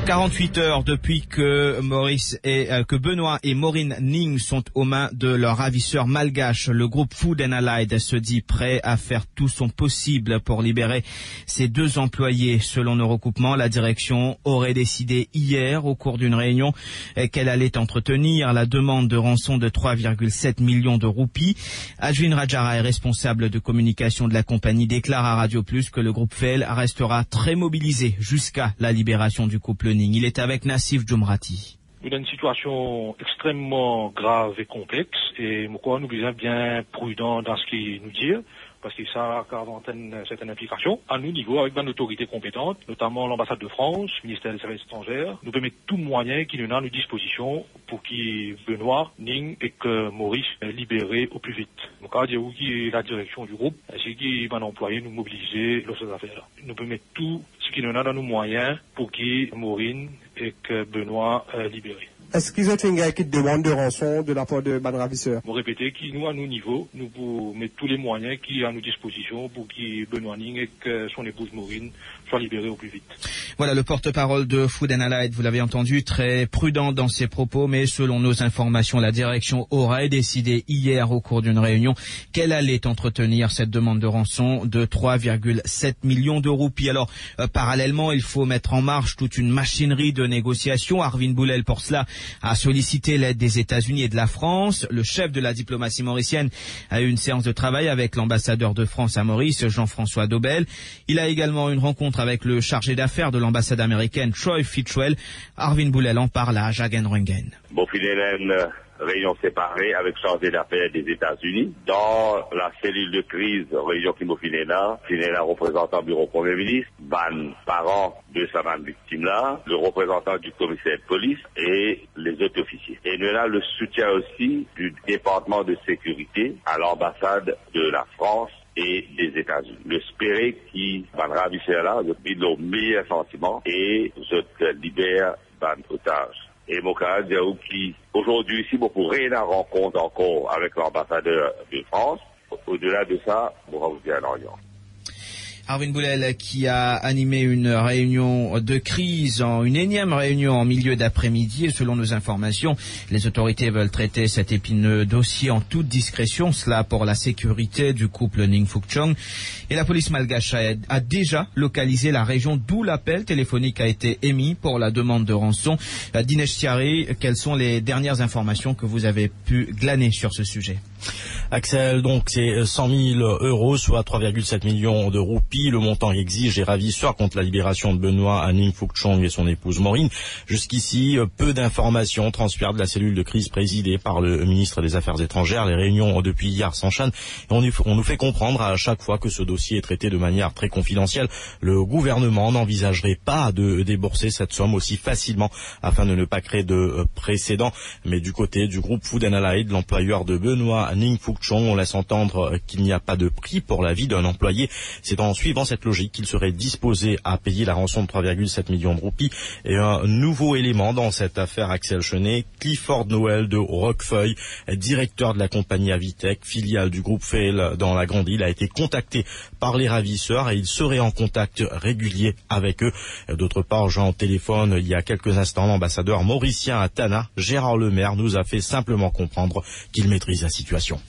48 heures depuis que Benoît et Maureen Ning sont aux mains de leurs ravisseurs malgaches. Le groupe Food and Allied se dit prêt à faire tout son possible pour libérer ces deux employés. Selon nos recoupements, la direction aurait décidé hier au cours d'une réunion qu'elle allait entretenir la demande de rançon de 3,7 millions de roupies. Ashwin Rajara est responsable de communication de la compagnie, déclare à Radio Plus que le groupe FEL restera très mobilisé jusqu'à la libération du couple Ning. Il est avec Nassif Djumrati. Il a une situation extrêmement grave et complexe et nous sommes bien prudents dans ce qu'il nous dit parce que ça a certaines implications. À nous niveau, avec une autorité compétente, notamment l'ambassade de France, le ministère des Affaires étrangères, nous pouvons mettre tout moyen qui nous est à nos dispositions pour que Benoît, Ning et que Maurice libérés au plus vite. Donc, à dire qui est la direction du groupe, ainsi qui va employer nous mobiliser dans ces affaires-là. Nous pouvons mettre tout ce qui nous est dans nos moyens pour que Maureen et que Benoît libérés. Est-ce qu'ils ont fait une demande de rançon de la part de Ban Ravisseur? Vous répétez qui nous, à nos niveaux, nous pouvons mettre tous les moyens qui sont à nos dispositions pour que Benoît Ning et que son épouse Maureen soient libérés au plus vite. Voilà le porte-parole de Food and Allied, vous l'avez entendu, très prudent dans ses propos, mais selon nos informations, la direction aurait décidé hier au cours d'une réunion qu'elle allait entretenir cette demande de rançon de 3,7 millions de roupies. Alors, parallèlement, il faut mettre en marche toute une machinerie de négociation. Arvin Boulel, pour cela, a sollicité l'aide des États-Unis et de la France. Le chef de la diplomatie mauricienne a eu une séance de travail avec l'ambassadeur de France à Maurice, Jean-François Dobel. Il a également une rencontre avec le chargé d'affaires de l'ambassade américaine, Troy Fitchwell. Arvin Boulel en parle à Jagen Rungen. Réunion séparée avec chargé d'affaires des États-Unis. Dans la cellule de crise, réunion qui Finena représentant bureau Premier ministre, ban parents de sa victime là, le représentant du commissaire de police et les autres officiers. Et nous avons le soutien aussi du département de sécurité à l'ambassade de la France et des États-Unis. Le spéré qui va ravisser là, depuis nos meilleurs sentiments et je libère ban otage. Et mon cas, qui aujourd'hui, si vous pourrez la rencontre encore avec l'ambassadeur de France, au-delà de ça, on va vous dire un orient. Arvin Boulel qui a animé une réunion de crise, une énième réunion en milieu d'après-midi. Et selon nos informations, les autorités veulent traiter cet épineux dossier en toute discrétion, cela pour la sécurité du couple Ning Fook Chong. Et la police malgache a déjà localisé la région d'où l'appel téléphonique a été émis pour la demande de rançon. Dinesh Tiari, quelles sont les dernières informations que vous avez pu glaner sur ce sujet? Axel, donc c'est 100 000 euros, soit 3,7 millions de roupies. Le montant exige les ravisseurs contre la libération de Benoît à Ning Fook Chong et son épouse Maureen. Jusqu'ici, peu d'informations transfèrent de la cellule de crise présidée par le ministre des Affaires étrangères. Les réunions depuis hier s'enchaînent et on nous fait comprendre à chaque fois que ce dossier est traité de manière très confidentielle. Le gouvernement n'envisagerait pas de débourser cette somme aussi facilement afin de ne pas créer de précédent. Mais du côté du groupe Food and Allied, l'employeur de Benoît Ning Fook Chong, on laisse entendre qu'il n'y a pas de prix pour la vie d'un employé. C'est en suivant cette logique qu'il serait disposé à payer la rançon de 3,7 millions de roupies. Et un nouveau élément dans cette affaire, Axel Chenet, Clifford Noël de Roquefeuille, directeur de la compagnie Avitech, filiale du groupe FEL dans la Grande Île, a été contacté par les ravisseurs et il serait en contact régulier avec eux. D'autre part, Jean téléphone il y a quelques instants, l'ambassadeur mauricien à Tana, Gérard Lemaire, nous a fait simplement comprendre qu'il maîtrise la situation.